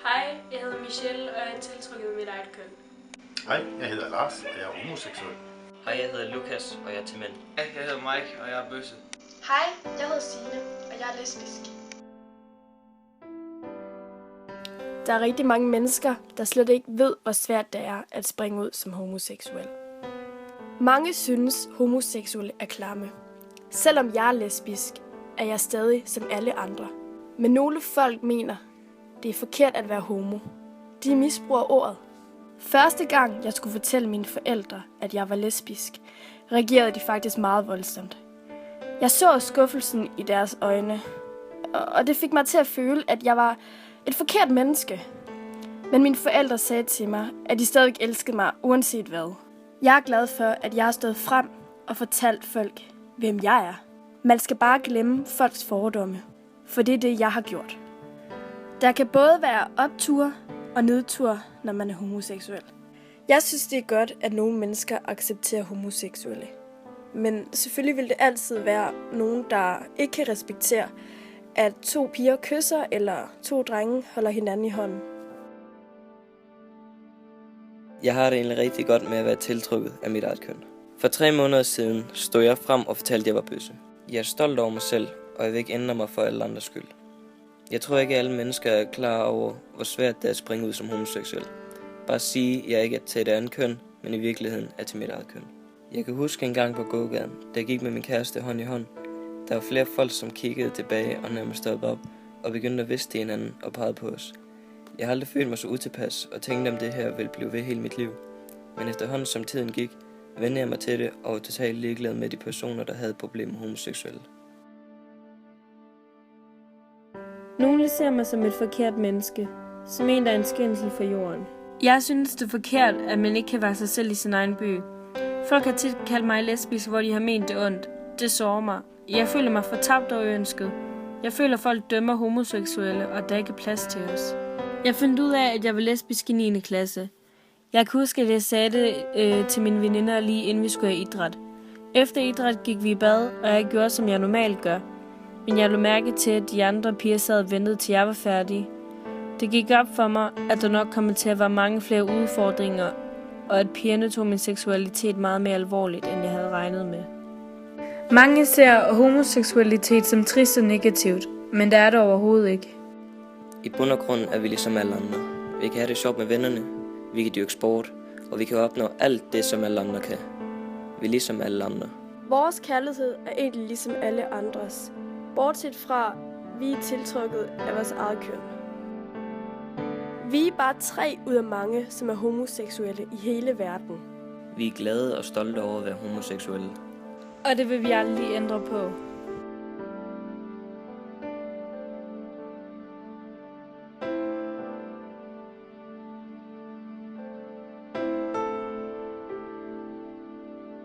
Hej, jeg hedder Michelle, og jeg er tiltrukket af mit eget køn. Hej, jeg hedder Lars, og jeg er homoseksuel. Hej, jeg hedder Lukas, og jeg er til mænd. Hej, jeg hedder Mike, og jeg er bøsse. Hej, jeg hedder Signe, og jeg er lesbisk. Der er rigtig mange mennesker, der slet ikke ved, hvor svært det er at springe ud som homoseksuel. Mange synes, homoseksuelle er klamme. Selvom jeg er lesbisk, er jeg stadig som alle andre. Men nogle folk mener, det er forkert at være homo. De misbruger ordet. Første gang, jeg skulle fortælle mine forældre, at jeg var lesbisk, reagerede de faktisk meget voldsomt. Jeg så skuffelsen i deres øjne, og det fik mig til at føle, at jeg var et forkert menneske. Men mine forældre sagde til mig, at de stadig elskede mig, uanset hvad. Jeg er glad for, at jeg har stået frem og fortalt folk, hvem jeg er. Man skal bare glemme folks fordomme, for det er det, jeg har gjort. Der kan både være optur og nedtur, når man er homoseksuel. Jeg synes, det er godt, at nogle mennesker accepterer homoseksuelle. Men selvfølgelig vil det altid være nogen, der ikke kan respektere, at 2 piger kysser, eller 2 drenge holder hinanden i hånden. Jeg har det egentlig rigtig godt med at være tiltrukket af mit eget køn. For 3 måneder siden stod jeg frem og fortalte, at jeg var bøsse. Jeg er stolt over mig selv, og jeg vil ikke ændre mig for alle andres skyld. Jeg tror ikke, at alle mennesker er klar over, hvor svært det er at springe ud som homoseksuel. Bare sige, at jeg ikke er til et andet køn, men i virkeligheden er til mit eget køn. Jeg kan huske en gang på gågaden, da jeg gik med min kæreste hånd i hånd. Der var flere folk, som kiggede tilbage og nærmest stoppede op og begyndte at viste hinanden og pegede på os. Jeg har aldrig følt mig så utilpas og tænkte, om det her ville blive ved hele mit liv. Men efterhånden som tiden gik, vendte jeg mig til det og var totalt ligeglad med de personer, der havde problemer med homoseksuelle. Nogle ser mig som et forkert menneske, som en, der er en skændsel for jorden. Jeg synes, det er forkert, at man ikke kan være sig selv i sin egen by. Folk har tit kaldt mig lesbisk, hvor de har ment det ondt. Det sårer mig. Jeg føler mig fortabt og uønsket. Jeg føler, at folk dømmer homoseksuelle, og der ikke er plads til os. Jeg fandt ud af, at jeg var lesbisk i 9. klasse. Jeg kan huske, at jeg sagde det til mine veninder lige inden vi skulle have idræt. Efter idræt gik vi i bad, og jeg gjorde, som jeg normalt gør. Men jeg lå mærke til, at de andre piger sad og ventede, til jeg var færdig. Det gik op for mig, at der nok kom til at være mange flere udfordringer, og at pigerne tog min seksualitet meget mere alvorligt, end jeg havde regnet med. Mange ser homoseksualitet som trist og negativt, men det er det overhovedet ikke. I bund og grund er vi ligesom alle andre. Vi kan have det sjovt med vennerne, vi kan dyrke sport, og vi kan opnå alt det, som alle andre kan. Vi er ligesom alle andre. Vores kærlighed er egentlig ligesom alle andres, bortset fra, vi er tiltrukket af vores eget køn. Vi er bare 3 ud af mange, som er homoseksuelle i hele verden. Vi er glade og stolte over at være homoseksuelle. Og det vil vi aldrig ændre på.